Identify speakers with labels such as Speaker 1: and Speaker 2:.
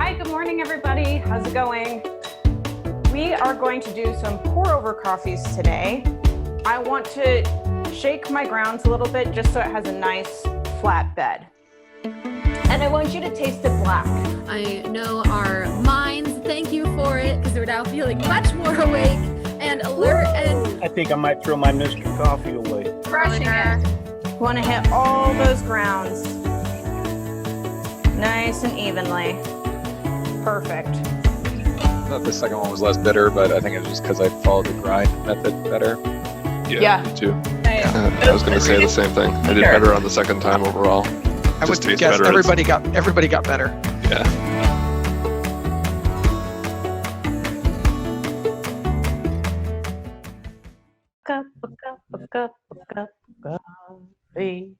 Speaker 1: Hi, good morning, everybody. How's it going? We are going to do some pour-over coffees today. I want to shake my grounds a little bit just so it has a nice flat bed. And I want you to taste it black.
Speaker 2: I know our minds thank you for it because we're now feeling much more awake and alert. And
Speaker 3: I think I might throw my Mr. Coffee away.
Speaker 1: Crushing it. You want to hit all those grounds nice and evenly. Perfect.
Speaker 4: I thought the second one was less bitter, but I think it's just because I followed the grind method better.
Speaker 1: Yeah.
Speaker 5: Me too. I was going to say the same thing. I did better on the second time overall.
Speaker 6: I would
Speaker 5: tastes
Speaker 6: guess
Speaker 5: better.
Speaker 6: everybody got better.
Speaker 5: Yeah.
Speaker 1: Cup of coffee.